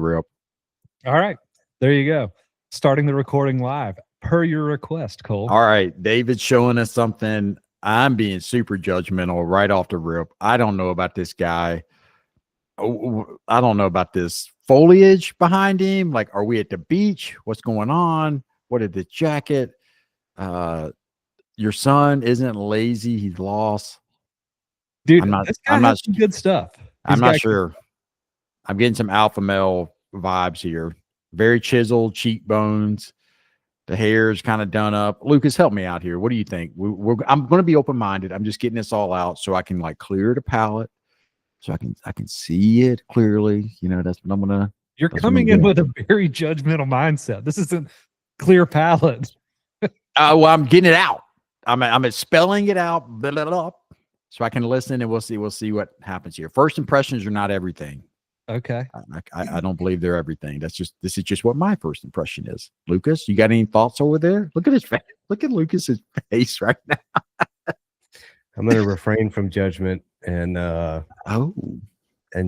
rip. All right. There you go. Starting the recording live per your request, Cole. All right. David's showing us something. I'm being super judgmental right off the rip. I don't know about this guy. I don't know about this foliage behind him. Like, are we at the beach? What's going on? What is the jacket? Your son isn't lazy. He's lost. Dude, this guy has some good stuff. I'm not sure. I'm getting some alpha male vibes here. Very chiseled cheekbones. The hair's kind of done up. Lucas, help me out here. What do you think? I'm going to be open-minded. I'm just getting this all out so I can like clear the palette, so I can see it clearly. You know, that's what I'm gonna. You're coming in with a very judgmental mindset. This isn't clear palette. Well, I'm getting it out. I'm spelling it out, blah, blah, blah, so I can listen, and we'll see what happens here. First impressions are not everything. Okay. I don't believe they're everything. This is just what my first impression is. Lucas, you got any thoughts over there? Look at his face. Look at Lucas's face right now. I'm going to refrain from judgment and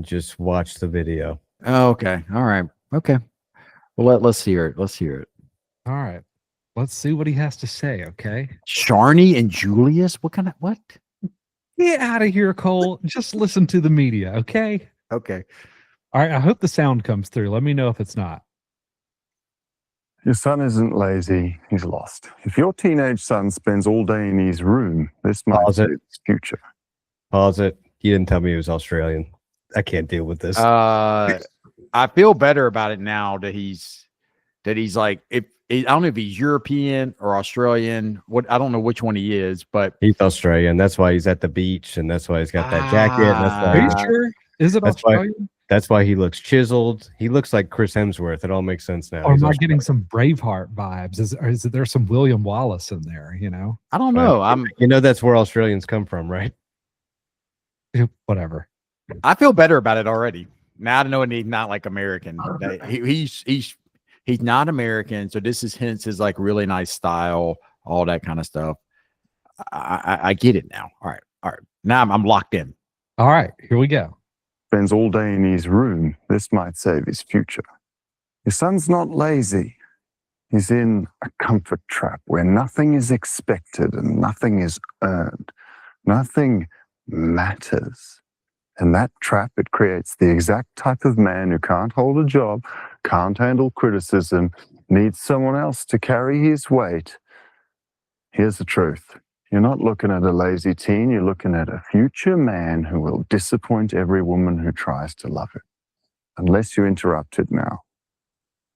just watch the video. Oh, okay. All right. Okay. Well, let's hear it. Let's hear it. All right. Let's see what he has to say. Okay. Sharni and Julius. What? Get out of here, Cole. Just listen to the media. Okay. Okay. All right. I hope the sound comes through. Let me know if it's not. Your son isn't lazy. He's lost. If your teenage son spends all day in his room, this might be his future. Pause it. He didn't tell me he was Australian. I can't deal with this. I feel better about it now that he's like, I don't know if he's European or Australian. I don't know which one he is, but he's Australian. That's why he's at the beach, and that's why he's got that jacket. That's why are you sure? Is it Australian? That's why he looks chiseled. He looks like Chris Hemsworth. It all makes sense now. Or am I getting some Braveheart vibes? Is there some William Wallace in there? You know, I don't know. That's where Australians come from, right? Whatever. I feel better about it already. Now I know he's not like American. He's not American, so this is hence his like really nice style, all that kind of stuff. I get it now. All right. Now I'm locked in. All right, here we go. Spends all day in his room. This might save his future. Your son's not lazy. He's in a comfort trap where nothing is expected and nothing is earned. Nothing matters. And that trap, it creates the exact type of man who can't hold a job, can't handle criticism, needs someone else to carry his weight. Here's the truth. You're not looking at a lazy teen. You're looking at a future man who will disappoint every woman who tries to love him. Unless you interrupt it now.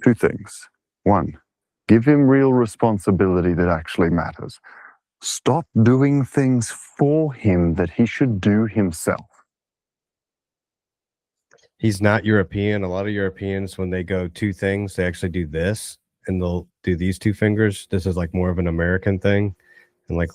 Two things. One, give him real responsibility that actually matters. Stop doing things for him that he should do himself. He's not European. A lot of Europeans, when they go two things, they actually do this, and they'll do these two fingers. This is like more of an American thing. And like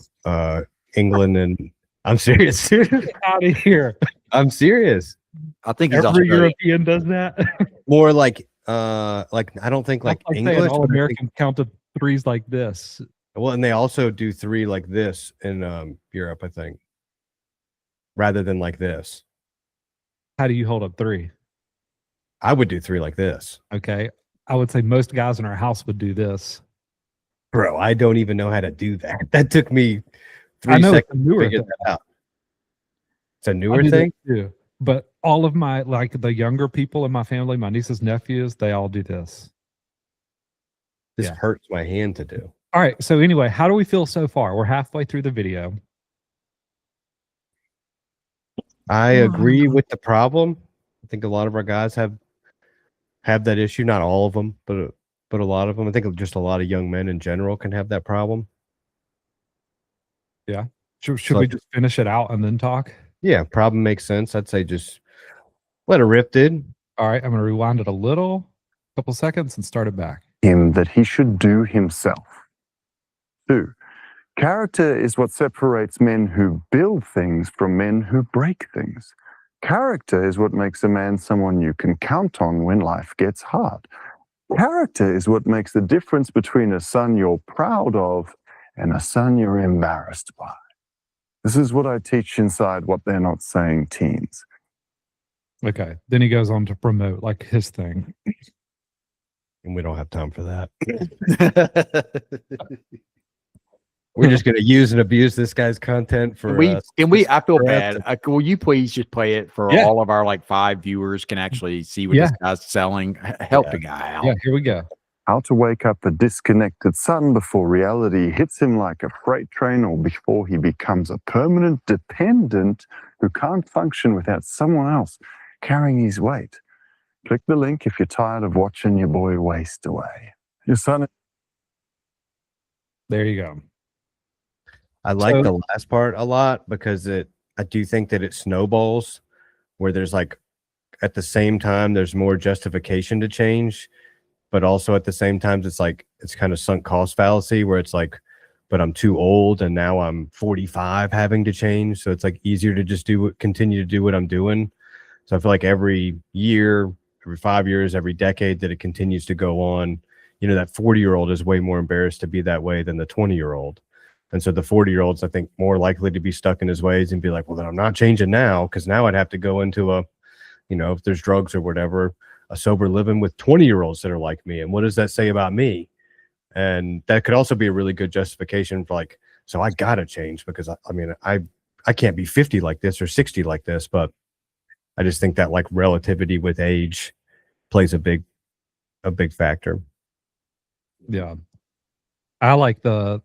England, and I'm serious. Get out of here. I'm serious. I think he's every European does that. More like I don't think like English. All American count to threes like this. Well, and they also do three like this in Europe, I think, rather than like this. How do you hold up three? I would do three like this. Okay. I would say most guys in our house would do this. Bro, I don't even know how to do that. That took me 3 seconds to figure that out. It's a newer thing? Too. But all of my, like the younger people in my family, my nieces, nephews, they all do this. This hurts my hand to do. All right. So anyway, how do we feel so far? We're halfway through the video. I agree with the problem. I think a lot of our guys have that issue. Not all of them, but a lot of them. I think just a lot of young men in general can have that problem. Yeah. Should we just finish it out and then talk? Yeah, problem makes sense. I'd say just let it rip, dude. All right, I'm going to rewind it a couple seconds and start it back. Him that he should do himself. 2, character is what separates men who build things from men who break things. Character is what makes a man someone you can count on when life gets hard. Character is what makes the difference between a son you're proud of and a son you're embarrassed by. This is what I teach inside What They're Not Saying Teens. Okay. Then he goes on to promote like his thing. And we don't have time for that. We're just going to use and abuse this guy's content for. Can we? I feel forever. bad. Will you please just play it for Yeah. all of our like 5 viewers can actually see what Yeah. this guy's selling? Help Yeah. the guy out. Yeah, here we go. How to wake up a disconnected son before reality hits him like a freight train or before he becomes a permanent dependent who can't function without someone else carrying his weight. Click the link if you're tired of watching your boy waste away. Your son. There you go. I like So- the last part a lot because I do think that it snowballs where there's like at the same time there's more justification to change, but also at the same time it's like it's kind of sunk cost fallacy where it's like, but I'm too old and now I'm 45 having to change, so it's like easier to just continue to do what I'm doing. So I feel like every year, every 5 years, every decade that it continues to go on, that 40-year-old is way more embarrassed to be that way than the 20-year-old. And so the 40-year-old's, I think, more likely to be stuck in his ways and be like, well, then I'm not changing now because now I'd have to go into a, if there's drugs or whatever, a sober living with 20-year-olds that are like me. And what does that say about me? And that could also be a really good justification for like, so I got to change because I can't be 50 like this or 60 like this. But I just think that like relativity with age plays a big factor. Yeah. I like the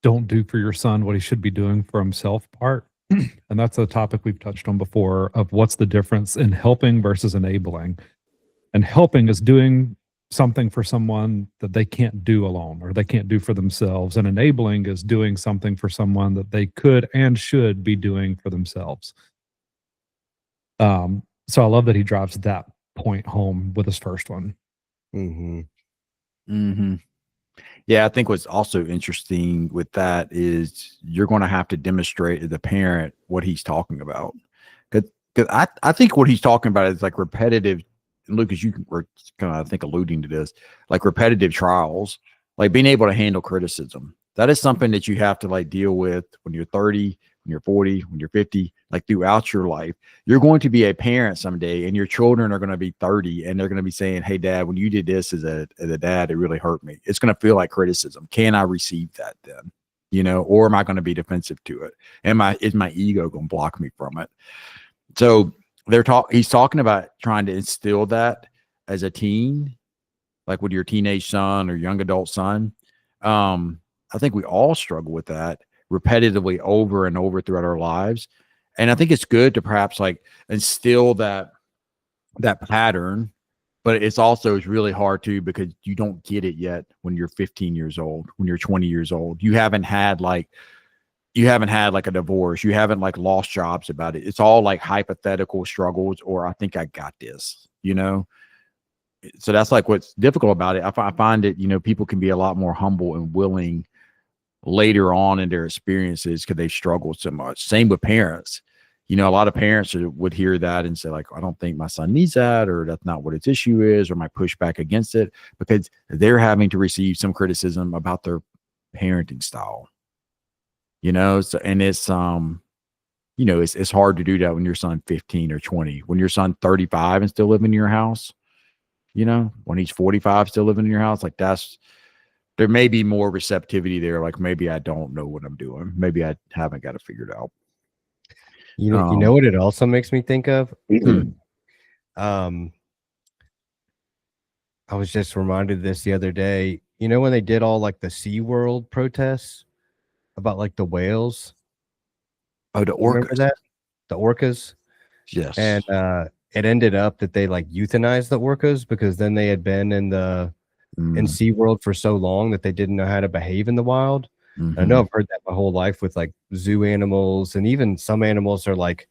don't do for your son what he should be doing for himself part. And that's a topic we've touched on before of what's the difference in helping versus enabling. And helping is doing something for someone that they can't do alone or they can't do for themselves. And enabling is doing something for someone that they could and should be doing for themselves. So I love that he drives that point home with his first one. Mm-hmm. Mm-hmm. Yeah, I think what's also interesting with that is you're going to have to demonstrate to the parent what he's talking about. Because I think what he's talking about is like repetitive. And Lucas, you were kind of, I think, alluding to this, like repetitive trials, like being able to handle criticism. That is something that you have to like deal with when you're 30, when you're 40, when you're 50, like throughout your life. You're going to be a parent someday and your children are going to be 30 and they're going to be saying, hey, dad, when you did this as a dad, it really hurt me. It's going to feel like criticism. Can I receive that then? Or am I going to be defensive to it? Is my ego going to block me from it? So he's talking about trying to instill that as a teen, like with your teenage son or young adult son. I think we all struggle with that repetitively over and over throughout our lives. And I think it's good to perhaps like instill that pattern, but it's really hard to, because you don't get it yet when you're 15 years old, when you're 20 years old. You haven't had like a divorce. You haven't like lost jobs about it. It's all like hypothetical struggles, or I think I got this, So that's like what's difficult about it. I find that, people can be a lot more humble and willing later on in their experiences because they struggled so much. Same with parents. A lot of parents would hear that and say like, I don't think my son needs that, or that's not what its issue is, or might push back against it because they're having to receive some criticism about their parenting style. So, and it's it's hard to do that when your son 15 or 20, when your son 35 and still living in your house, when he's 45 still living in your house, like there may be more receptivity there. Like maybe I don't know what I'm doing. Maybe I haven't got it figured out. You know what it also makes me think of? I was just reminded of this the other day. When they did all like the SeaWorld protests about like the whales? Oh, the Remember orcas. that? The orcas? Yes. And it ended up that they like euthanized the orcas because then they had been in SeaWorld for so long that they didn't know how to behave in the wild. I know I've heard that my whole life with like zoo animals, and even some animals are like,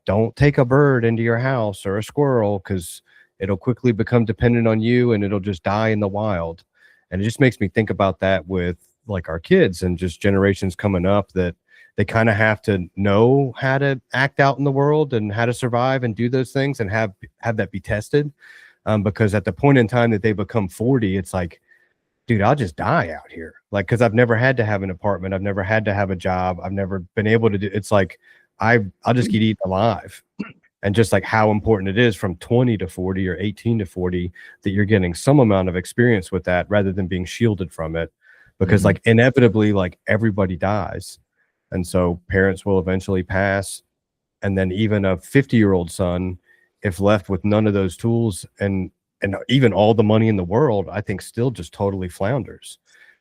don't take a bird into your house or a squirrel because it'll quickly become dependent on you and it'll just die in the wild. And it just makes me think about that with like our kids and just generations coming up, that they kind of have to know how to act out in the world and how to survive and do those things and have that be tested. Because at the point in time that they become 40, it's like, dude, I'll just die out here. Like, because I've never had to have an apartment. I've never had to have a job. I've never been able to do. It's like, I'll just get eaten alive. and just like how important it is from 20 to 40 or 18 to 40 that you're getting some amount of experience with that rather than being shielded from it, because like inevitably like everybody dies, and so parents will eventually pass, and then even a 50-year-old son, if left with none of those tools and even all the money in the world, I think still just totally flounders.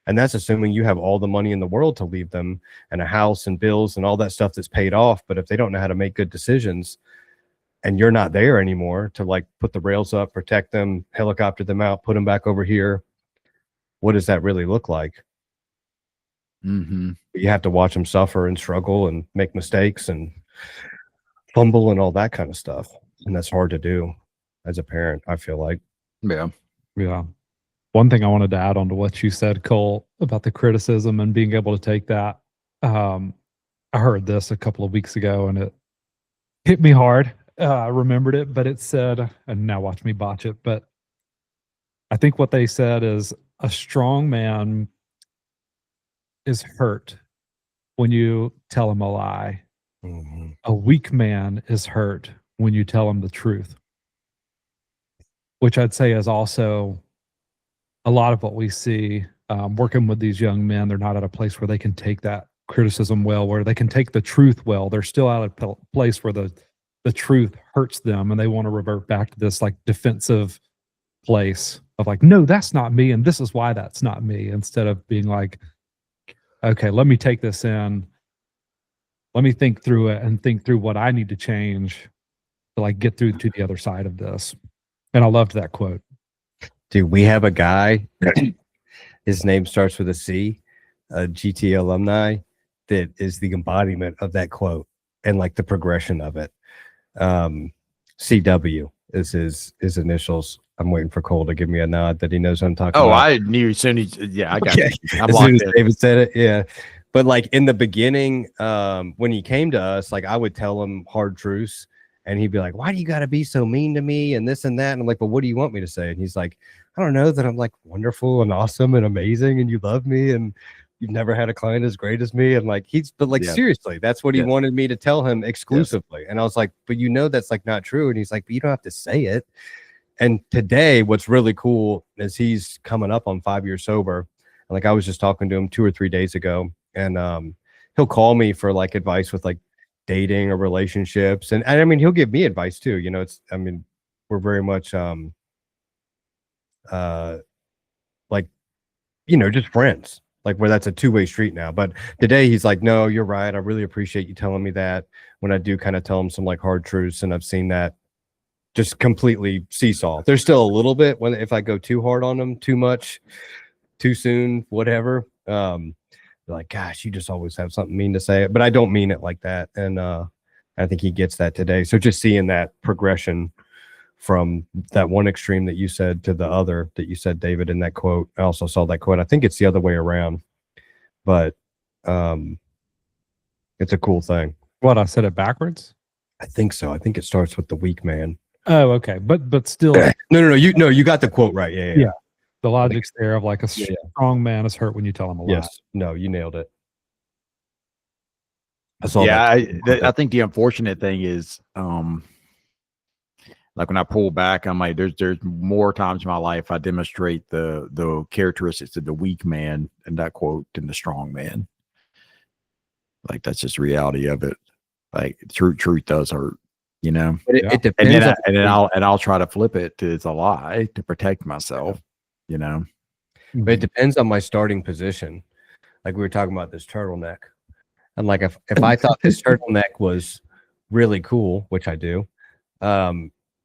And that's assuming you have all the money in the world to leave them and a house and bills and all that stuff that's paid off. But if they don't know how to make good decisions and you're not there anymore to like put the rails up, protect them, helicopter them out, put them back over here, what does that really look like? You have to watch them suffer and struggle and make mistakes and fumble and all that kind of stuff. And that's hard to do as a parent, I feel like. Yeah. One thing I wanted to add on to what you said, Cole, about the criticism and being able to take that. I heard this a couple of weeks ago and it hit me hard. I remembered it, but it said, and now watch me botch it, but I think what they said is a strong man is hurt when you tell him a lie. A weak man is hurt when you tell him the truth, which I'd say is also a lot of what we see working with these young men. They're not at a place where they can take that criticism well, where they can take the truth well. They're still at a place where the truth hurts them and they want to revert back to this like defensive place of like, no, that's not me. And this is why that's not me. Instead of being like, okay, let me take this in. Let me think through it and think through what I need to change to like get through to the other side of this. And I loved that quote. Dude, we have a guy, his name starts with a C, a GT alumni, that is the embodiment of that quote and like the progression of it. CW is his initials. I'm waiting for Cole to give me a nod that he knows what I'm talking about. I knew as soon as, I got you. I'm as locked soon as in. David said it, yeah. But like in the beginning, when he came to us, like I would tell him hard truths and he'd be like, why do you got to be so mean to me and this and that? And I'm like, well, what do you want me to say? And he's like, I don't know, that I'm like wonderful and awesome and amazing and you love me and you've never had a client as great as me. And like, seriously, that's what he wanted me to tell him exclusively. And I was like, but you know, that's like not true. And he's like, but you don't have to say it. And today, what's really cool is he's coming up on 5 years sober. And like, I was just talking to him 2 or 3 days ago, and he'll call me for like advice with like dating or relationships. And I mean, he'll give me advice too. You know, we're very much, like, you know, just friends, like where that's a two-way street now. But today he's like, no, you're right. I really appreciate you telling me that. When I do kind of tell him some like hard truths, and I've seen that just completely seesaw. There's still a little bit if I go too hard on them, too much, too soon, whatever. They're like, gosh, you just always have something mean to say it, but I don't mean it like that. And I think he gets that today. So just seeing that progression from that one extreme that you said to the other that you said, David, in that quote. I also saw that quote. I think it's the other way around, but it's a cool thing. What, I said it backwards? I think so. I think it starts with the weak man. Oh, okay. But still. No. You got the quote right. Yeah. The logic's there of like a strong man is hurt when you tell him a lie. Yes. No, you nailed it. I think the unfortunate thing is, like when I pull back, I'm like, there's more times in my life I demonstrate the characteristics of the weak man in that quote than the strong man. Like that's just the reality of it. Like truth does hurt, you know. But it depends. I'll try to flip it to it's a lie to protect myself, you know. But it depends on my starting position. Like we were talking about this turtleneck. And like if I thought this turtleneck was really cool, which I do,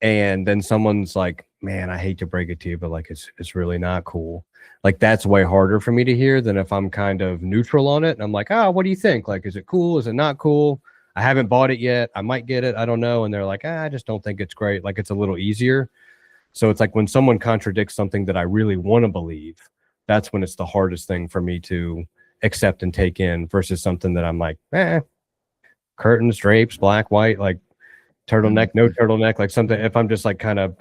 and then someone's like, man, I hate to break it to you, but like it's really not cool. Like that's way harder for me to hear than if I'm kind of neutral on it. And I'm like, what do you think? Like, is it cool? Is it not cool? I haven't bought it yet. I might get it. I don't know. And they're like, I just don't think it's great. Like it's a little easier. So it's like when someone contradicts something that I really want to believe, that's when it's the hardest thing for me to accept and take in versus something that I'm like, curtains, drapes, black, white, like turtleneck, no turtleneck, like something. If I'm just like kind of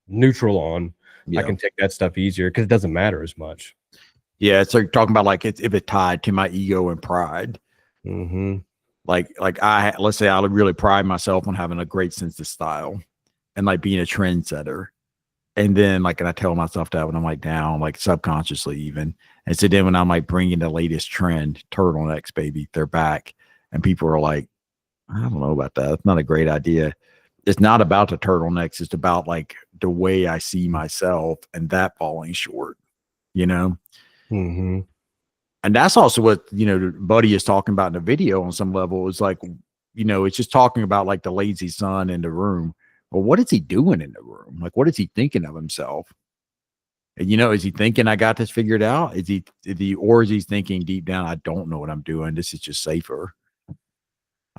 neutral on, I can take that stuff easier because it doesn't matter as much. Yeah. So you're talking about like if it's tied to my ego and pride. Mm-hmm. Like let's say I really pride myself on having a great sense of style and like being a trendsetter. And then like, and I tell myself that when I'm like down, like subconsciously even. And so then when I'm like bringing the latest trend, turtlenecks, baby, they're back. And people are like, I don't know about that. It's not a great idea. It's not about the turtlenecks. It's about like the way I see myself and that falling short, you know? Mm-hmm. And that's also what, Buddy is talking about in the video on some level. Is like, it's just talking about like the lazy son in the room. Well, what is he doing in the room? Like, what is he thinking of himself? And, is he thinking I got this figured out? Is he, or is he thinking deep down, I don't know what I'm doing. This is just safer.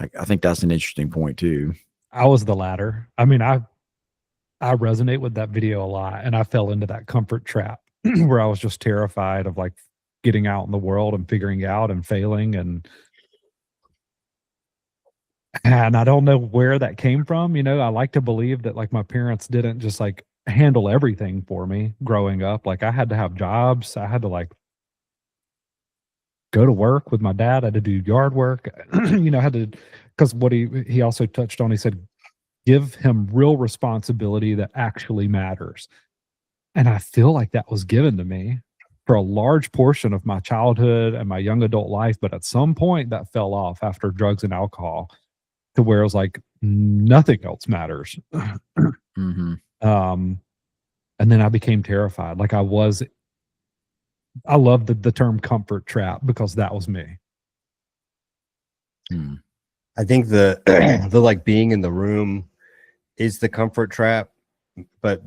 Like, I think that's an interesting point too. I was the latter. I mean, I resonate with that video a lot, and I fell into that comfort trap where I was just terrified of like getting out in the world and figuring out and failing, and I don't know where that came from. I like to believe that like my parents didn't just like handle everything for me growing up. Like I had to have jobs. I had to like go to work with my dad. I had to do yard work. I had to, because what he also touched on, he said, give him real responsibility that actually matters. And I feel like that was given to me for a large portion of my childhood and my young adult life. But at some point that fell off after drugs and alcohol, to where it was like nothing else matters. Mm-hmm. And then I became terrified. Like I love the term comfort trap because that was me. I think the the like being in the room is the comfort trap, but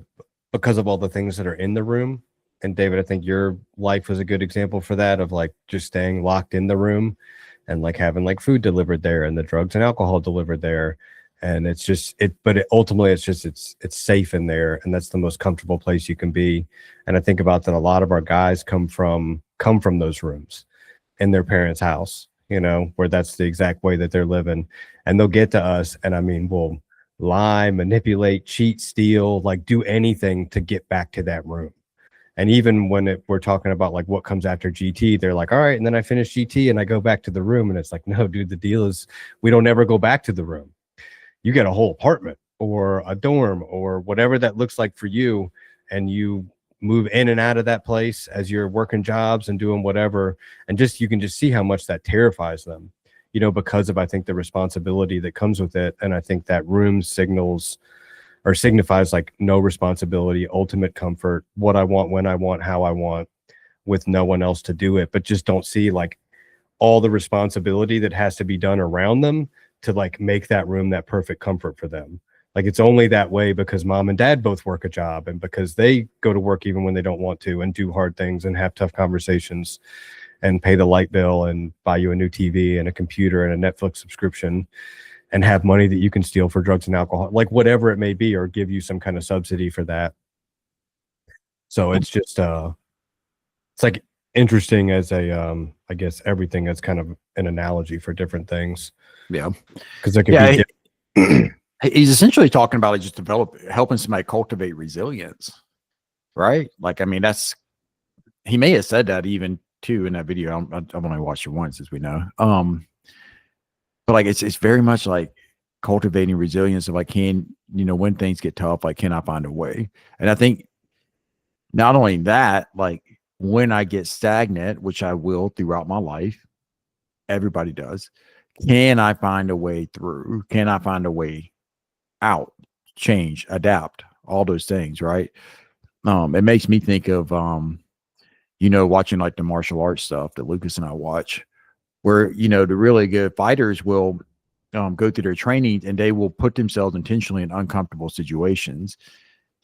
because of all the things that are in the room. And David, I think your life was a good example for that, of like just staying locked in the room and like having like food delivered there and the drugs and alcohol delivered there. And it's just ultimately it's safe in there, and that's the most comfortable place you can be. And I think about that a lot of our guys come from those rooms in their parents' house, where that's the exact way that they're living. And they'll get to us, and I mean, we'll lie, manipulate, cheat, steal, like do anything to get back to that room. And even when we're talking about like what comes after GT, they're like, all right, and then I finish GT and I go back to the room. And it's like, no, dude, the deal is we don't ever go back to the room. You get a whole apartment or a dorm or whatever that looks like for you, and you move in and out of that place as you're working jobs and doing whatever. And you can just see how much that terrifies them, because of, I think, the responsibility that comes with it. And I think that room signifies like no responsibility, ultimate comfort, what I want, when I want, how I want, with no one else to do it. But just don't see like all the responsibility that has to be done around them to like make that room that perfect comfort for them. Like it's only that way because mom and dad both work a job, and because they go to work even when they don't want to, and do hard things and have tough conversations and pay the light bill and buy you a new TV and a computer and a Netflix subscription, and have money that you can steal for drugs and alcohol, like whatever it may be, or give you some kind of subsidy for that. So it's just it's like interesting as a I guess everything is kind of an analogy for different things. Yeah, because there can be he's essentially talking about like just helping somebody cultivate resilience, right? Like, I mean, he may have said that even too in that video. I've only watched it once, as we know. But like it's very much like cultivating resilience of like, when things get tough, like, can I find a way? And I think not only that, like when I get stagnant, which I will throughout my life, everybody does, can I find a way through? Can I find a way out, change, adapt, all those things, right? It makes me think of watching like the martial arts stuff that Lucas and I watch, where the really good fighters will go through their training, and they will put themselves intentionally in uncomfortable situations.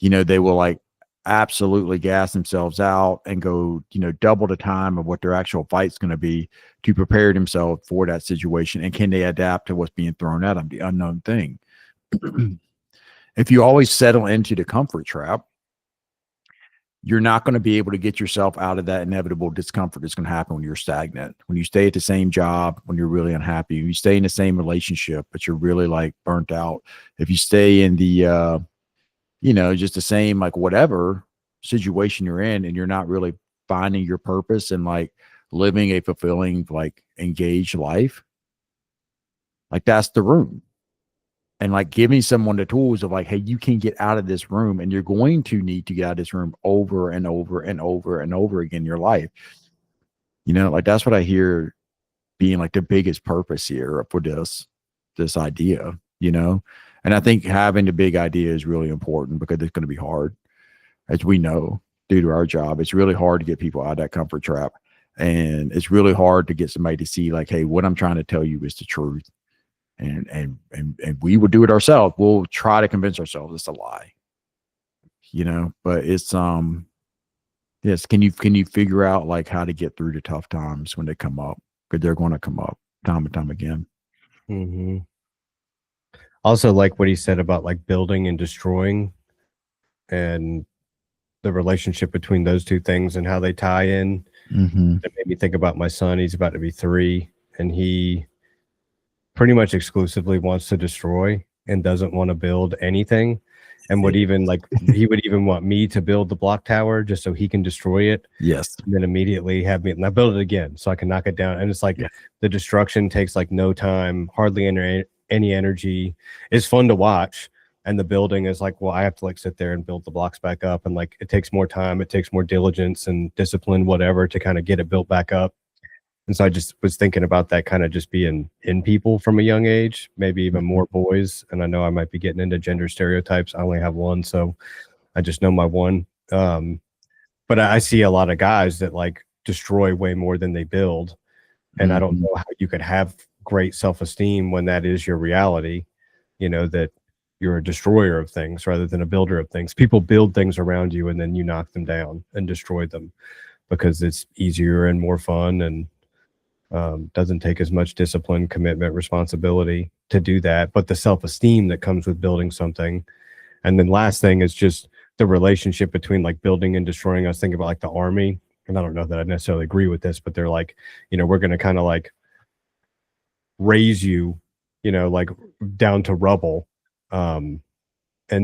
They will like absolutely gas themselves out and go double the time of what their actual fight's going to be to prepare themselves for that situation. And can they adapt to what's being thrown at them, the unknown thing? If you always settle into the comfort trap, you're not going to be able to get yourself out of that inevitable discomfort that's going to happen when you're stagnant, when you stay at the same job, when you're really unhappy, you stay in the same relationship, but you're really like burnt out. If you stay in the, just the same, like whatever situation you're in, and you're not really finding your purpose and like living a fulfilling, like engaged life, Like that's the room. And like giving someone the tools of like, hey, you can get out of this room, and you're going to need to get out of this room over and over and over and over again in your life. You know, like that's what I hear being like the biggest purpose here for this idea, you know? And I think having the big idea is really important because it's going to be hard, as we know, due to our job. It's really hard to get people out of that comfort trap. And it's really hard to get somebody to see like, hey, what I'm trying to tell you is the truth. And we would do it ourselves. We'll try to convince ourselves it's a lie, you know, but it's, yes. Can you figure out like how to get through the tough times when they come up? Because they're going to come up time and time again. Mm-hmm. Also, like what he said about like building and destroying, and the relationship between those two things and how they tie in. Mm-hmm. It made me think about my son. He's about to be 3, and he pretty much exclusively wants to destroy and doesn't want to build anything, and would even like he would even want me to build the block tower just so he can destroy it. Yes. And then immediately have me, and I build it again so I can knock it down. And it's like the destruction takes like no time, hardly any energy. It's fun to watch. And the building is like, well, I have to like sit there and build the blocks back up. And like, it takes more time. It takes more diligence and discipline, whatever, to kind of get it built back up. And so I just was thinking about that kind of just being in people from a young age, maybe even more boys. And I know I might be getting into gender stereotypes. I only have one, so I just know my one. But I see a lot of guys that like destroy way more than they build. And I don't know how you could have great self-esteem when that is your reality, you know, that you're a destroyer of things rather than a builder of things. People build things around you and then you knock them down and destroy them because it's easier and more fun, and doesn't take as much discipline, commitment, responsibility to do that. But the self-esteem that comes with building something. And then last thing is just the relationship between like building and destroying. I was thinking about like the army, and I don't know that I necessarily agree with this, but they're like, you know, we're going to kind of like raise you, you know, like down to rubble. And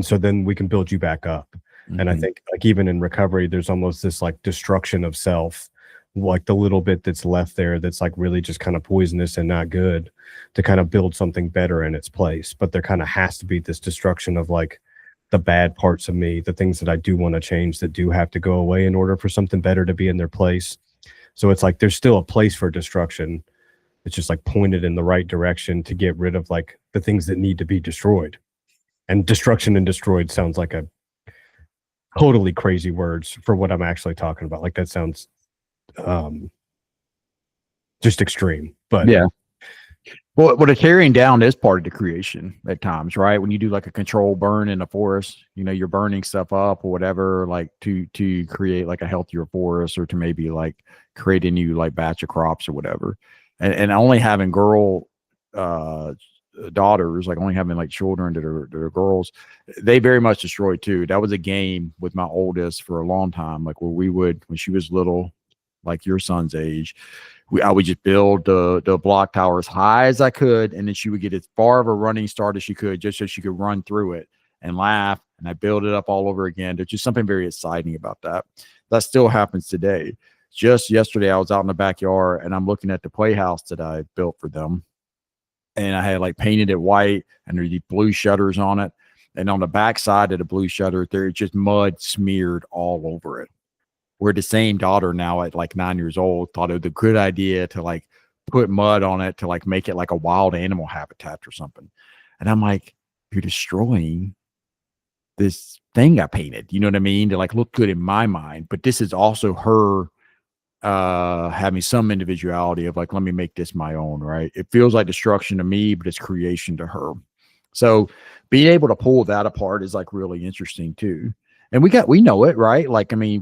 so then we can build you back up. And I think like even in recovery, there's almost this like destruction of self, like the little bit that's left there that's like really just kind of poisonous and not good, to kind of build something better in its place. But there kind of has to be this destruction of like the bad parts of me, the things that I do want to change that do have to go away in order for something better to be in their place. So it's like there's still a place for destruction. It's just like pointed in the right direction to get rid of like the things that need to be destroyed. And destruction and destroyed sounds like a totally crazy words for what I'm actually talking about. Like that sounds just extreme. But yeah. Well, the tearing down is part of the creation at times, right? When you do like a controlled burn in a forest, you know, you're burning stuff up or whatever, like to create like a healthier forest, or to maybe like create a new like batch of crops or whatever. And only having girl daughters, like only having like children that are girls, they very much destroy too. That was a game with my oldest for a long time, like where we would, when she was little, like your son's age, I would just build the block tower as high as I could, and then she would get as far of a running start as she could, just so she could run through it and laugh, and I build it up all over again. There's just something very exciting about that. That still happens today. Just yesterday, I was out in the backyard, and I'm looking at the playhouse that I built for them, and I had like painted it white, and there's these blue shutters on it, and on the back side of the blue shutter, there's just mud smeared all over it. Where the same daughter now at like 9 years old thought it was a good idea to like put mud on it to like make it like a wild animal habitat or something. And I'm like, you're destroying this thing I painted, you know what I mean? To like look good in my mind. But this is also her having some individuality of like, let me make this my own, right? It feels like destruction to me, but it's creation to her. So being able to pull that apart is like really interesting too. And we know it, right? Like, I mean,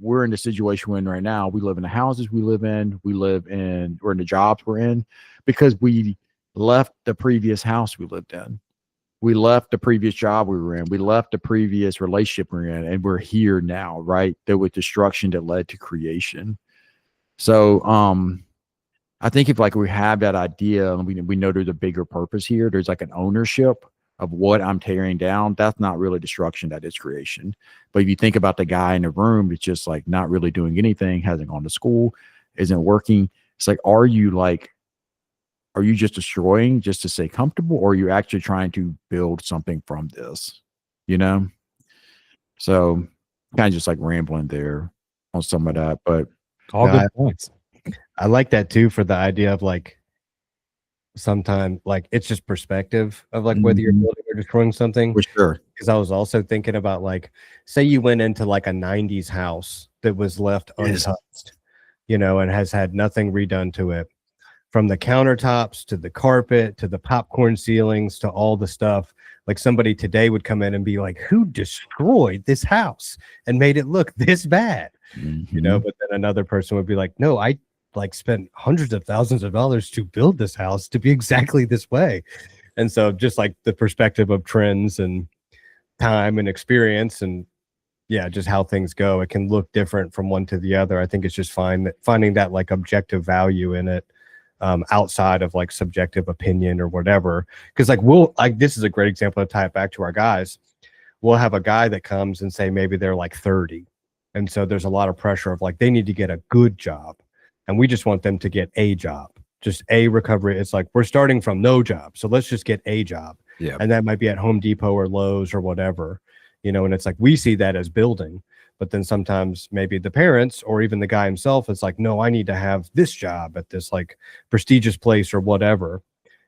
we're in the situation we're in right now. We live in the houses we live in. We're in the jobs we're in because we left the previous house we lived in. We left the previous job we were in. We left the previous relationship we're in, and we're here now, right? There was destruction that led to creation. So, I think if like we have that idea and we know there's a bigger purpose here, there's like an ownership of what I'm tearing down, that's not really destruction, that is creation. But if you think about the guy in the room that's just like not really doing anything, hasn't gone to school, isn't working, it's like, are you like are you just destroying just to stay comfortable, or are you actually trying to build something from this? You know? So kind of just like rambling there on some of that, but All No, good points. I like that too for the idea of like sometimes like it's just perspective of like whether you're Mhm. building or destroying something. For sure. Because I was also thinking about like, say you went into like a 90s house that was left Yes. untouched, you know, and has had nothing redone to it, from the countertops to the carpet to the popcorn ceilings to all the stuff. Like somebody today would come in and be like, who destroyed this house and made it look this bad? You know, Mhm. but then another person would be like, no, I like spent hundreds of thousands of dollars to build this house to be exactly this way. And so just like the perspective of trends and time and experience and yeah, just how things go, it can look different from one to the other. I think it's just fine that finding that like objective value in it, outside of like subjective opinion or whatever. Because like we'll like this is a great example to tie it back to our guys. We'll have a guy that comes and say maybe they're like 30, and so there's a lot of pressure of like they need to get a good job, and we just want them to get a job, just a recovery. It's like we're starting from no job, so let's just get a job. Yeah. And that might be at Home Depot or Lowe's or whatever, you know. And it's like we see that as building, but then sometimes maybe the parents or even the guy himself is like, no, I need to have this job at this like prestigious place or whatever,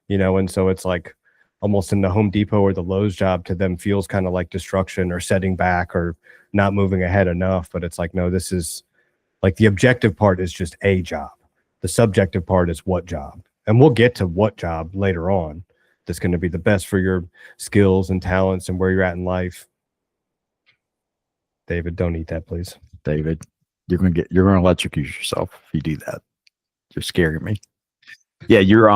you know. And so it's like almost in the Home Depot or the Lowe's job to them feels kind of like destruction or setting back or not moving ahead enough. But it's like, no, this is like the objective part is just a job. The subjective part is what job. And we'll get to what job later on that's going to be the best for your skills and talents and where you're at in life. David, don't eat that, please. David, you're gonna electrocute yourself if you do that. You're scaring me. Yeah, you're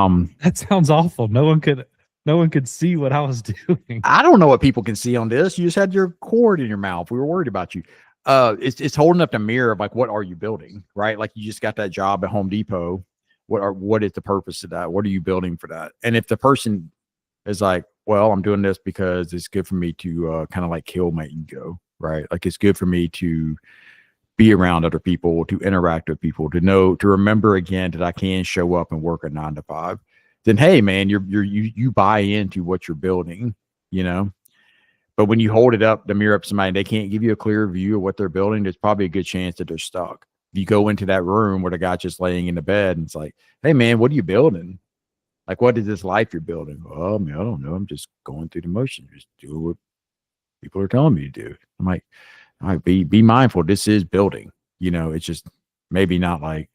That sounds awful. No one could see what I was doing. I don't know what people can see on this. You just had your cord in your mouth. We were worried about you. It's holding up the mirror of like, what are you building, right? Like you just got that job at Home Depot. What is the purpose of that? What are you building for that? And if the person is like, well, I'm doing this because it's good for me to kind of like kill my ego, right? Like it's good for me to be around other people, to interact with people, to remember again that I can show up and work a 9 to 5. Then hey, man, you buy into what you're building, you know. But when you hold it up, the mirror up to somebody, they can't give you a clear view of what they're building. There's probably a good chance that they're stuck. If you go into that room where the guy's just laying in the bed and it's like, hey man, what are you building? Like, what is this life you're building? Oh, man, I don't know. I'm just going through the motion. Just do what people are telling me to do. I'm like, all right, be mindful. This is building. You know, it's just maybe not like.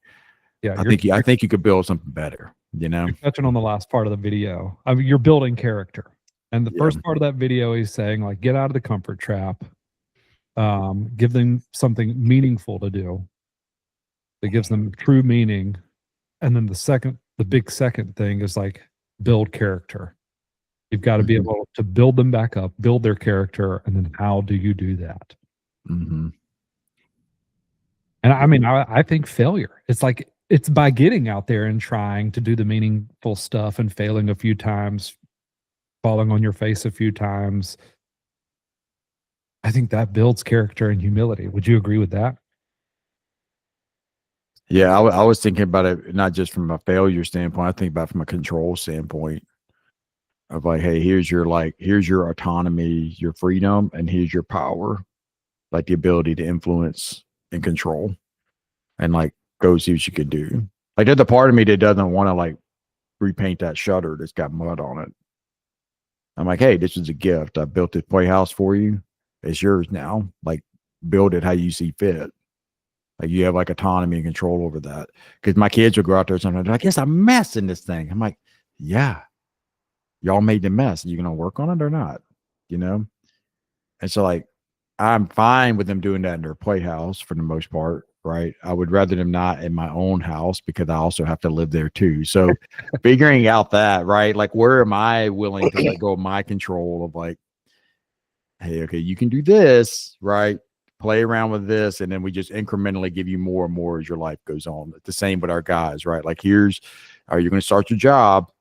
Yeah, I think you could build something better. You know, you're touching on the last part of the video. I mean, you're building character. And the Yeah. first part of that video, he's saying, like, get out of the comfort trap. Give them something meaningful to do that gives them true meaning. And then the big second thing is like build character. You've got to be Mhm. able to build them back up, build their character, and then how do you do that? Mm-hmm. And I mean, I think failure. It's like it's by getting out there and trying to do the meaningful stuff and failing a few times, falling on your face a few times. I think that builds character and humility. Would you agree with that? Yeah, I was thinking about it not just from a failure standpoint. I think about it from a control standpoint of like, hey, here's your autonomy, your freedom, and here's your power, like the ability to influence and control, and like go see what you can do. Like there's a part of me that doesn't want to like repaint that shutter that's got mud on it. I'm like, hey, this is a gift. I built this playhouse for you. It's yours now. Like build it how you see fit. Like you have like autonomy and control over that. Because my kids will go out there sometimes, they're like, it's a mess in this thing. I'm like, yeah, y'all made the mess. Are you gonna work on it or not? You know? And so like I'm fine with them doing that in their playhouse for the most part, right? I would rather them not in my own house because I also have to live there too. So figuring out that, right? Like where am I willing to let go of my control of like, hey, okay, you can do this, right? Play around with this, and then we just incrementally give you more and more as your life goes on. The same with our guys, right? Like are you going to start your job?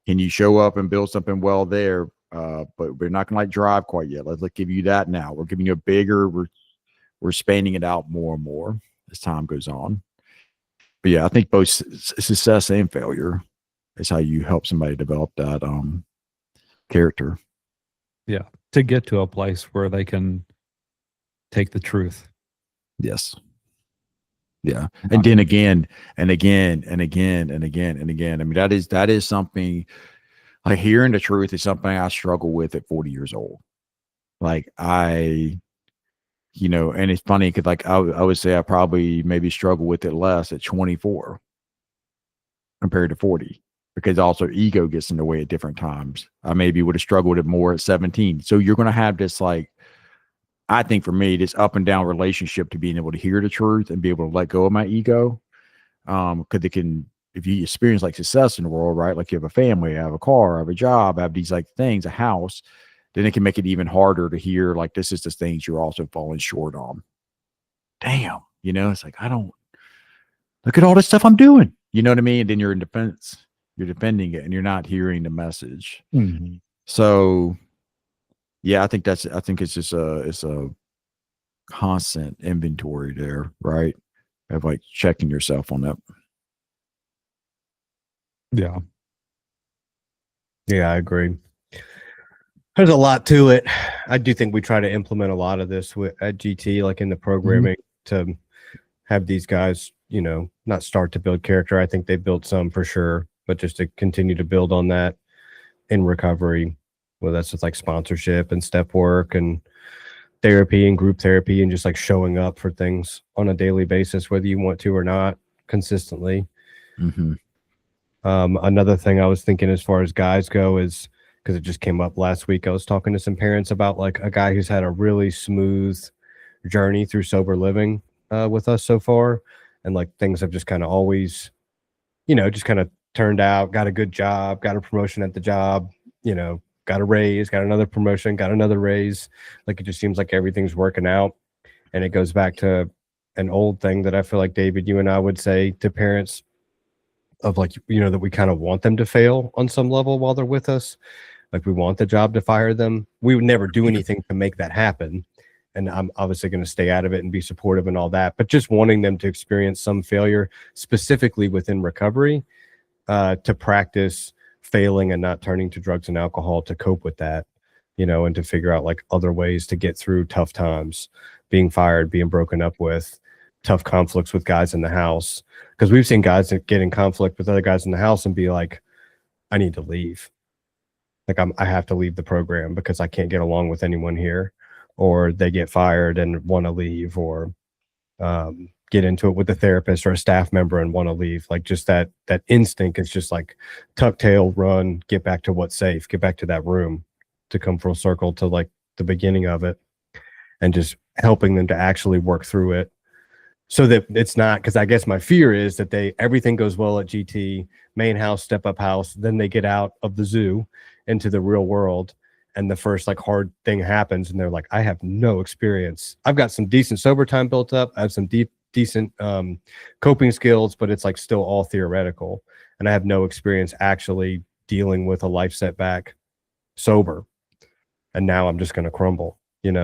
Can you show up and build something well there? But we're not going to like drive quite yet. Let's give you that now. We're giving you a bigger, we're spanning it out more and more as time goes on. But yeah, I think both success and failure is how you help somebody develop that character. To get to a place where they can take the truth. Yes. Yeah. And then again, and again, and again, and again, and again. I mean, that is something, like, hearing the truth is something I struggle with at 40 years old. Like, and it's funny because, like, I would say I probably maybe struggle with it less at 24 compared to 40, because also ego gets in the way at different times. I maybe would have struggled with it more at 17. So you're going to have this, like, I think for me, this up and down relationship to being able to hear the truth and be able to let go of my ego. Because it can, if you experience like success in the world, right? Like, you have a family, I have a car, I have a job, I have these like things, a house, then it can make it even harder to hear, like, this is the things you're also falling short on. Damn, it's like, I don't look at all this stuff I'm doing. You know what I mean? And then you're in defense, you're defending it, and you're not hearing the message. Mm-hmm. So yeah, I think it's just it's a constant inventory there, right? Of like checking yourself on that. Yeah. Yeah, I agree. There's a lot to it. I do think we try to implement a lot of this at GT, like in the programming, to have these guys, not start to build character. I think they built some for sure, but just to continue to build on that in recovery. Well, that's just like sponsorship and step work and therapy and group therapy, and just like showing up for things on a daily basis, whether you want to or not, consistently. Mm-hmm. Another thing I was thinking as far as guys go is, because it just came up last week, I was talking to some parents about like a guy who's had a really smooth journey through sober living with us so far. And like things have just kind of always, just kind of turned out, got a good job, got a promotion at the job, got a raise, got another promotion, got another raise. Like, it just seems like everything's working out. And it goes back to an old thing that I feel like, David, you and I would say to parents of like, that we kind of want them to fail on some level while they're with us. Like, we want the job to fire them. We would never do anything to make that happen. And I'm obviously going to stay out of it and be supportive and all that, but just wanting them to experience some failure, specifically within recovery, to practice failing and not turning to drugs and alcohol to cope with that, and to figure out like other ways to get through tough times, being fired, being broken up with, tough conflicts with guys in the house. Because we've seen guys that get in conflict with other guys in the house and be like, I need to leave. Like, I have to leave the program because I can't get along with anyone here. Or they get fired and want to leave, or get into it with a therapist or a staff member and want to leave. Like, just that instinct is just like tuck tail, run, get back to what's safe, get back to that room, to come full circle to like the beginning of it, and just helping them to actually work through it. So that it's not, because I guess my fear is that everything goes well at GT, main house, step up house, then they get out of the zoo into the real world, and the first like hard thing happens, and they're like, I have no experience. I've got some decent sober time built up. I have some decent coping skills, but it's like still all theoretical, and I have no experience actually dealing with a life setback sober. And now I'm just going to crumble.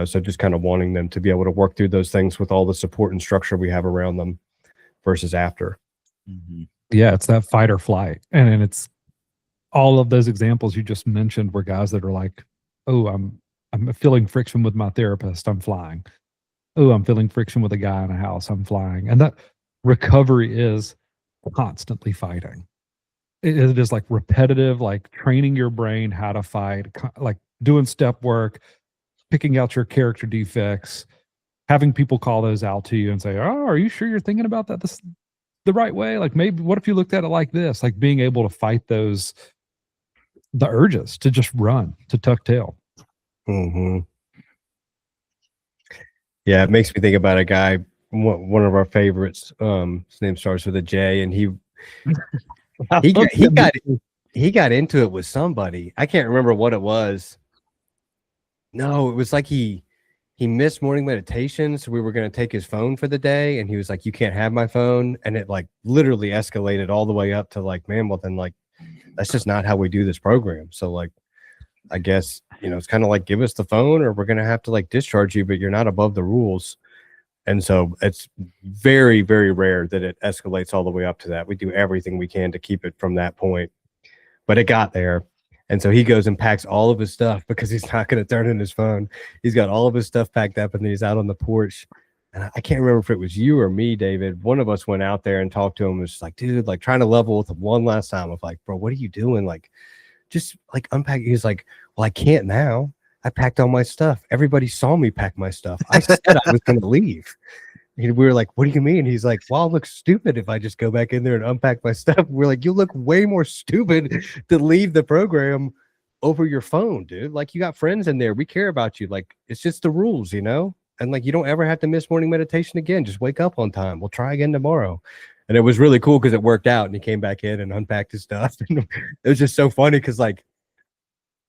So just kind of wanting them to be able to work through those things with all the support and structure we have around them versus after. Mm-hmm. Yeah, it's that fight or flight. And it's all of those examples you just mentioned were guys that are like, oh, I'm feeling friction with my therapist, I'm flying. Oh, I'm feeling friction with a guy in a house, I'm flying. And that recovery is constantly fighting. It is like repetitive, like training your brain how to fight, like doing step work, picking out your character defects, having people call those out to you and say, oh, are you sure you're thinking about that the right way? Like, maybe what if you looked at it like this? Like, being able to fight the urges to just run, to tuck tail. Mm-hmm. Yeah, it makes me think about a guy, one of our favorites. His name starts with a J, and he got into it with somebody. I can't remember what it was. No, it was like he missed morning meditation, so we were going to take his phone for the day, and he was like, you can't have my phone. And it like literally escalated all the way up to like, man, well then like, that's just not how we do this program. So like, I guess, it's kind of like, give us the phone or we're going to have to like discharge you, but you're not above the rules. And so it's very, very rare that it escalates all the way up to that. We do everything we can to keep it from that point. but it got there. And so he goes and packs all of his stuff because he's not going to turn in his phone. He's got all of his stuff packed up, and then he's out on the porch. And I can't remember if it was you or me, David. One of us went out there and talked to him. Was like, dude, like trying to level with him one last time of like, bro, what are you doing? Like, just like unpack. He's like, well, I can't now. I packed all my stuff. Everybody saw me pack my stuff. I said I was going to leave. And we were like, what do you mean? He's like, well, I'll look stupid if I just go back in there and unpack my stuff. We're like, you look way more stupid to leave the program over your phone, dude. Like, you got friends in there. We care about you. Like, it's just the rules, you know? And like, you don't ever have to miss morning meditation again. Just wake up on time. We'll try again tomorrow. And it was really cool because it worked out, and he came back in and unpacked his stuff. And it was just so funny because like,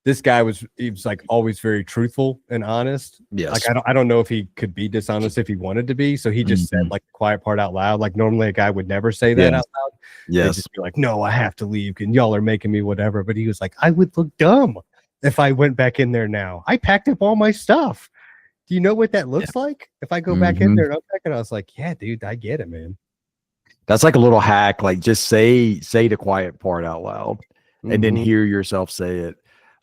this guy was like always very truthful and honest. Yes. Like, I don't know if he could be dishonest if he wanted to be. So he just said like the quiet part out loud. Like, normally a guy would never say that out loud. Yes. They'd just be like, no, I have to leave and y'all are making me whatever. But he was like, I would look dumb if I went back in there now. I packed up all my stuff. Do you know what that looks like? If I go back in there and unpack it, I was like, yeah, dude, I get it, man. That's like a little hack. Like, just say the quiet part out loud and then hear yourself say it.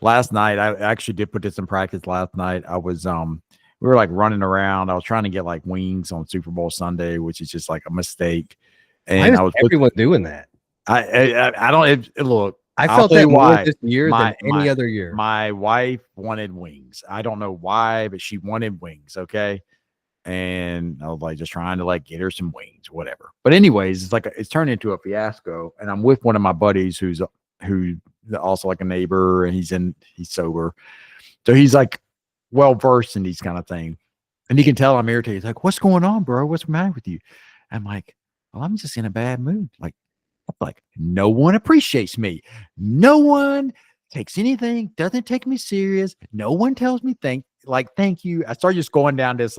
Last night, I actually did put this in practice. Last night, I was we were like running around. I was trying to get like wings on Super Bowl Sunday, which is just like a mistake. And I was everyone doing that. I don't look. I felt that more this year than any other year. My wife wanted wings. I don't know why, but she wanted wings. Okay. And I was like just trying to like get her some wings, whatever. But anyways, it's like it's turned into a fiasco. And I'm with one of my buddies who also like a neighbor, and he's sober. So he's like well versed in these kind of things. And he can tell I'm irritated. He's like, what's going on, bro? What's the matter with you? I'm like, well, I'm just in a bad mood. Like no one appreciates me. No one takes anything, doesn't take me serious. No one tells me thank you. I started just going down this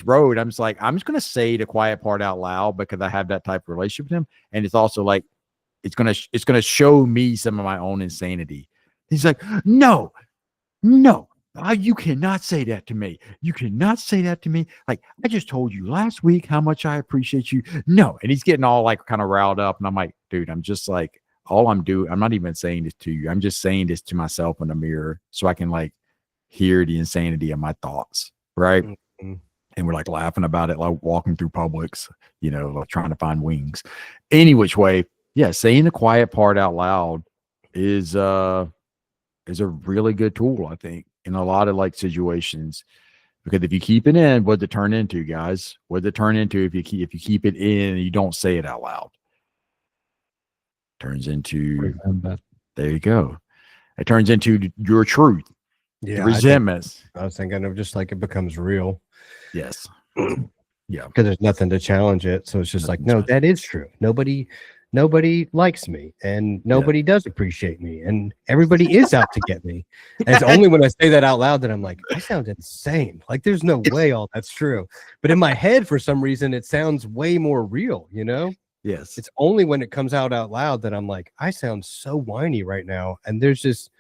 road. I'm just like, I'm just gonna say the quiet part out loud because I have that type of relationship with him. And it's also like it's gonna show me some of my own insanity. He's like, no, you cannot say that to me. You cannot say that to me. Like, I just told you last week how much I appreciate you. No. And he's getting all like kind of riled up. And I'm like, dude, I'm just like, all I'm doing, I'm not even saying this to you. I'm just saying this to myself in the mirror so I can like hear the insanity of my thoughts. Right. And we're like laughing about it, like walking through Publix, you know, like trying to find wings. Any which way. Yeah. Saying the quiet part out loud is a really good tool, I think, in a lot of like situations, because if you keep it in, what'd it turn into, guys? What'd it turn into if you keep it in and you don't say it out loud? Turns into there you go. It turns into your truth. Yeah, resentments. I was thinking of just like it becomes real. Yes. Yeah. Because there's nothing to challenge it. So it's just like, no, that is true. Nobody likes me, and nobody does appreciate me, and everybody is out to get me. And it's only when I say that out loud that I'm like, I sound insane. Like, there's no way all that's true. But in my head, for some reason, it sounds way more real, you know? Yes. It's only when it comes out loud that I'm like, I sound so whiny right now. And there's just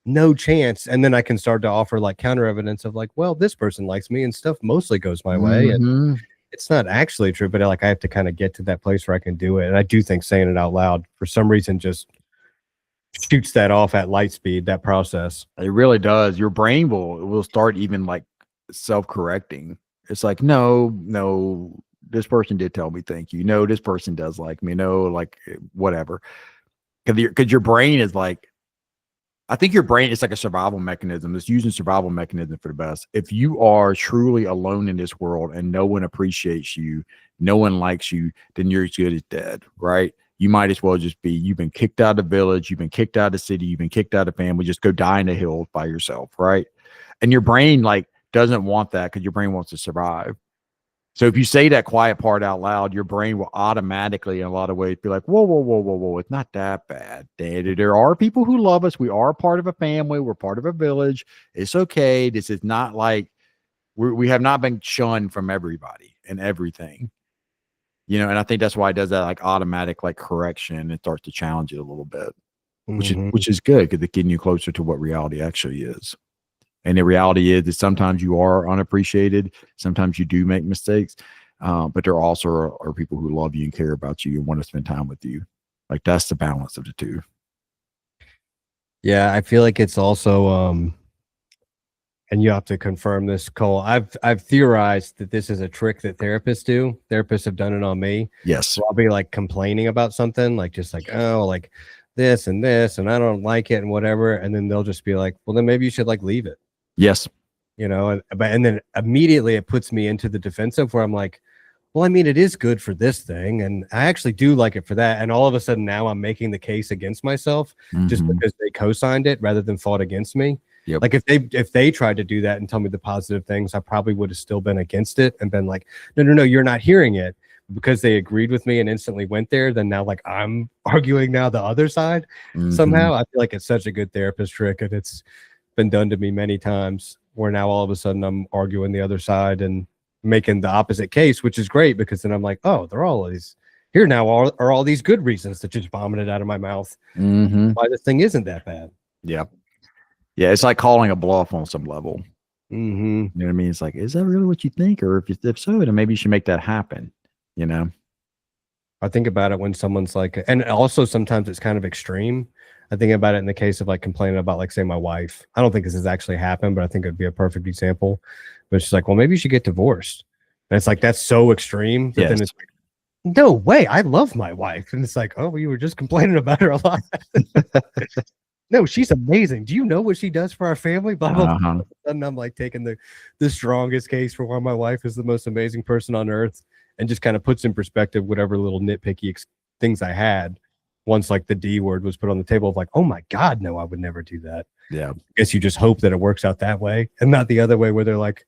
no chance. And then I can start to offer like counter evidence of like, well, this person likes me and stuff mostly goes my way. And it's not actually true, but like I have to kind of get to that place where I can do it. And I do think saying it out loud for some reason just shoots that off at light speed, that process. It really does. Your brain will start even like self-correcting. It's like, no, this person did tell me thank you. No, this person does like me. No, like whatever. Because your brain is like, I think your brain is like a survival mechanism. It's using survival mechanism for the best. If you are truly alone in this world and no one appreciates you, no one likes you, then you're as good as dead, right? You might as well just be, you've been kicked out of the village, you've been kicked out of the city, you've been kicked out of the family, just go die in the hills by yourself, right? And your brain like doesn't want that because your brain wants to survive. So if you say that quiet part out loud, your brain will automatically, in a lot of ways, be like, whoa, it's not that bad. There are people who love us. We are part of a family. We're part of a village. It's okay. This is not like, we have not been shunned from everybody and everything. You know, and I think that's why it does that like automatic like correction and starts to challenge it a little bit, which is good because it's getting you closer to what reality actually is. And the reality is that sometimes you are unappreciated. Sometimes you do make mistakes. But there also are people who love you and care about you and want to spend time with you. Like that's the balance of the two. Yeah, I feel like it's also and you have to confirm this, Cole. I've theorized that this is a trick that therapists do. Therapists have done it on me. Yes. I'll be like complaining about something, like just like, oh, like this, and I don't like it and whatever. And then they'll just be like, well, then maybe you should like leave it, Yes. and then immediately it puts me into the defensive where I'm like, well, I mean, it is good for this thing, and I actually do like it for that. And all of a sudden now I'm making the case against myself just Mhm. because they co-signed it rather than fought against me. Yep. Like if they tried to do that and tell me the positive things, I probably would have still been against it and been like, no, you're not hearing it. Because they agreed with me and instantly went there, then now like I'm arguing now the other side Mhm. somehow. I feel like it's such a good therapist trick, and it's been done to me many times where now all of a sudden I'm arguing the other side and making the opposite case, which is great because then I'm like, oh, they're all these here now are all these good reasons to just vomit it out of my mouth. Mhm. Why this thing isn't that bad. Yeah. Yeah, it's like calling a bluff on some level. Mm-hmm. You know what I mean? It's like, is that really what you think? Or if so, then maybe you should make that happen. You know? I think about it when someone's like, and also sometimes it's kind of extreme. I think about it in the case of like complaining about, like, say, my wife. I don't think this has actually happened, but I think it'd be a perfect example. But she's like, well, maybe you should get divorced. And it's like, that's so extreme that then Yes. it's like, no way, I love my wife. And it's like, oh, you were just complaining about her a lot. No, she's amazing. Do you know what she does for our family? Blah, blah, blah. Uh-huh. And I'm like taking the strongest case for why my wife is the most amazing person on earth, and just kind of puts in perspective whatever little nitpicky things I had once like the D word was put on the table of like, oh my God, no, I would never do that. Yeah. I guess you just hope that it works out that way and not the other way where they're like,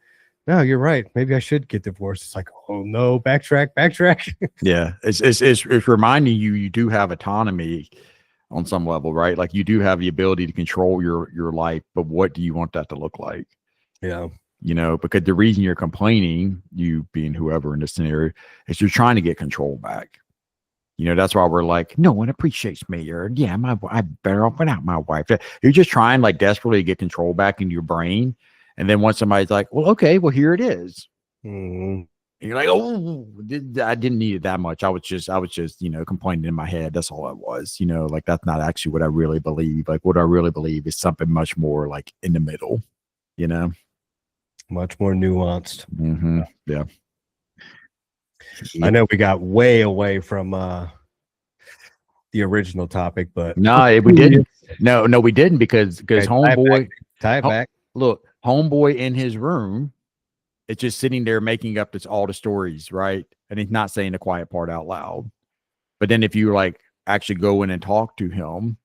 no, you're right. Maybe I should get divorced. It's like, oh no, backtrack. Yeah. It's reminding you do have autonomy on some level, right? Like you do have the ability to control your life, but what do you want that to look like? Yeah. You know, because the reason you're complaining, you being whoever in this scenario, is you're trying to get control back. You know, that's why we're like, no one appreciates me, or yeah, I'm better off without my wife. You're just trying like desperately to get control back in your brain. And then once somebody's like, well, okay, well, here it is. Mm-hmm. And you're like, oh, I didn't need it that much. I was just, you know, complaining in my head. That's all it was. You know, like that's not actually what I really believe. Like what I really believe is something much more like in the middle, you know? Much more nuanced. Mm-hmm. Yeah. I know we got way away from the original topic, but No, we didn't. No, we didn't because Okay, homeboy, tie it back. look, homeboy in his room, it's just sitting there making up all the stories, right? And he's not saying the quiet part out loud. But then if you like actually go in and talk to him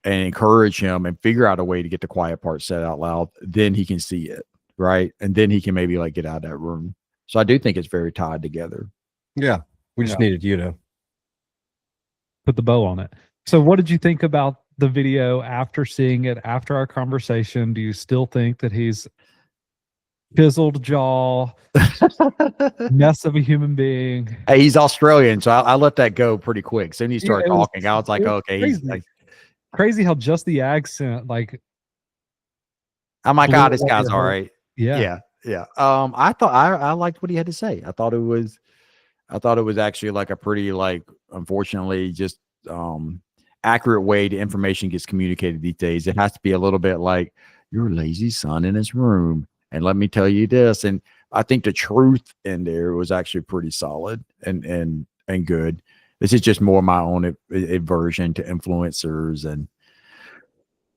and encourage him and figure out a way to get the quiet part said out loud, then he can see it, right? And then he can maybe like get out of that room. So I do think it's very tied together. Yeah. We just needed you to put the bow on it. So what did you think about the video after seeing it, after our conversation? Do you still think that he's chiseled jaw, mess of a human being? Hey, he's Australian, so I let that go pretty quick. Soon as he started talking, I was like, okay, he's crazy. like, Crazy how just the accent, like, I'm like, blew oh, this away guy's your all whole- right. yeah. Yeah. I thought I liked what he had to say. I thought it was actually like a pretty like, unfortunately, just accurate way the information gets communicated these days. It has to be a little bit like, you're a lazy son in his room, and let me tell you this. And I think the truth in there was actually pretty solid and good. This is just more my own aversion to influencers and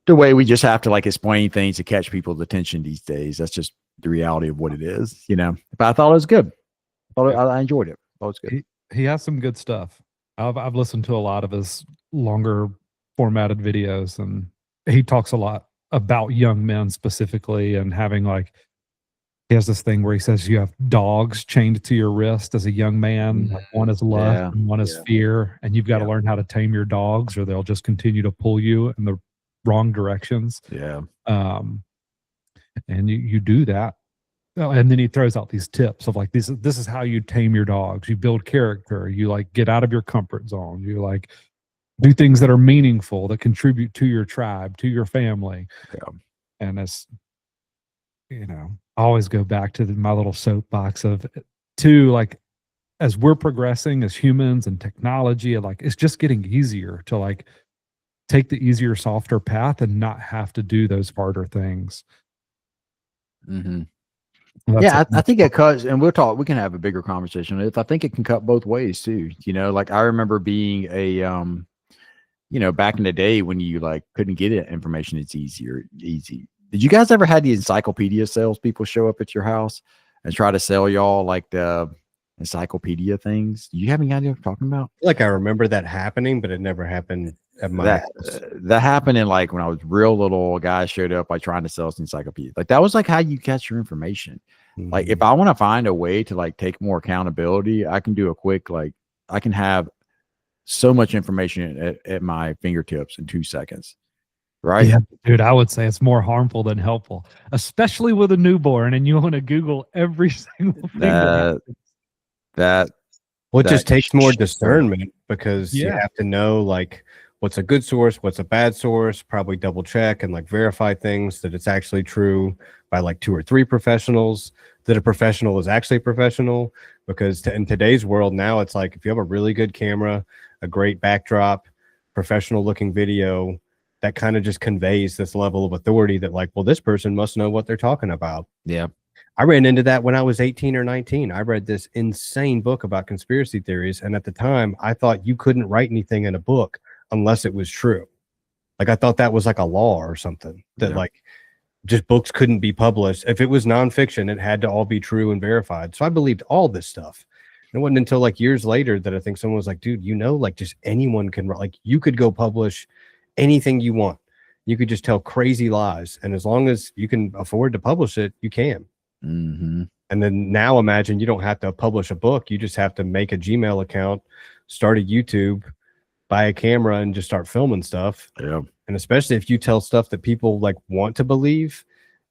the way we just have to like explain things to catch people's attention these days. That's just the reality of what it is, you know. But I thought it was good. I enjoyed it. I thought it was good. He has some good stuff. I've listened to a lot of his longer formatted videos, and he talks a lot about young men specifically, and having like, he has this thing where he says you have dogs chained to your wrist as a young man. Like one is lust Yeah. and one is fear, and you've got to learn how to tame your dogs, or they'll just continue to pull you in the wrong directions. Yeah. And you do that. Oh, and then he throws out these tips of like, this is how you tame your dogs. You build character. You like get out of your comfort zone. You like do things that are meaningful, that contribute to your tribe, to your family. Yeah. And it's, you know, I always go back to my little soapbox of like, as we're progressing as humans and technology, like it's just getting easier to take the easier, softer path and not have to do those harder things. Mm-hmm. That's Yeah, like- I think it cuts, and we can have a bigger conversation. I think it can cut both ways too. You know, like I remember being a, back in the day when you like couldn't get it information, it's easy. Did you guys ever had the encyclopedia salespeople show up at your house and try to sell y'all like the encyclopedia things? Do you have any idea what I'm talking about? Like I remember that happening, but it never happened at my house. That happened in like when I was real little. A guy showed up like trying to sell us encyclopedia. Like that was like how you catch your information. Like if I want to find a way to like take more accountability, I can do a quick I can have so much information at my fingertips in 2 seconds. Right? Yeah, dude, I would say it's more harmful than helpful, especially with a newborn and you want to Google every single thing. That Well, it just takes more discernment because you Yeah. have to know like what's a good source, what's a bad source, probably double check and like verify things that it's actually true by like 2 or 3 professionals, that a professional is actually professional. Because in today's world now, it's like if you have a really good camera, a great backdrop, professional looking video, that kind of just conveys this level of authority that like, well, this person must know what they're talking about. Yeah. I ran into that when I was 18 or 19. I read this insane book about conspiracy theories. And at the time, I thought you couldn't write anything in a book unless it was true. Like, I thought that was like a law or something that like just books couldn't be published. If it was nonfiction, it had to all be true and verified. So I believed all this stuff. And it wasn't until like years later that I think someone was like, dude, like just anyone can, like you could go publish anything you want. You could just tell crazy lies. And as long as you can afford to publish it, you can. Mm-hmm. And then now imagine you don't have to publish a book. You just have to make a Gmail account, start a YouTube, buy a camera and just start filming stuff. Yeah. And especially if you tell stuff that people like want to believe,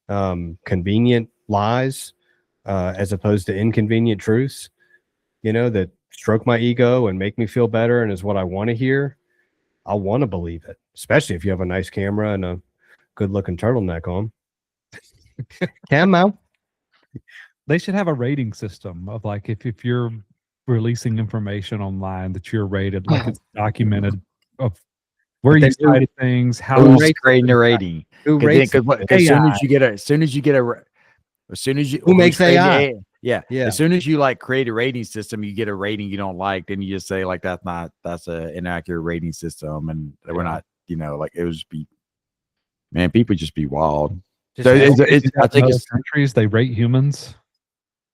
convenient lies, as opposed to inconvenient truths, that stroke my ego and make me feel better and is what I want to hear. I'll want to believe it, especially if you have a nice camera and a good looking turtleneck on. Camo. They should have a rating system of like if you're releasing information online that you're rated, like it's documented of where you cited things, how Who's creating the rating? Who rates it? As soon as you Who makes AI? Yeah. Yeah. As soon as you like create a rating system, you get a rating you don't like, then you just say like that's an inaccurate rating system, and we're not, like it would just be, man, people just be wild. So I think it's countries they rate humans.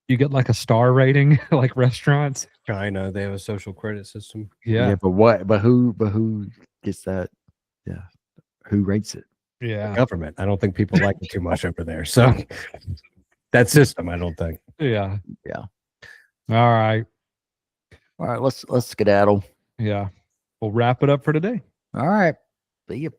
You get like a star rating, like restaurants. China, they have a social credit system. Yeah. but who gets that? Yeah. Who rates it? Yeah. The government. I don't think people like it too much over there. So that system, I don't think. Yeah. Yeah. All right. All right, let's skedaddle. Yeah. We'll wrap it up for today. All right. See you.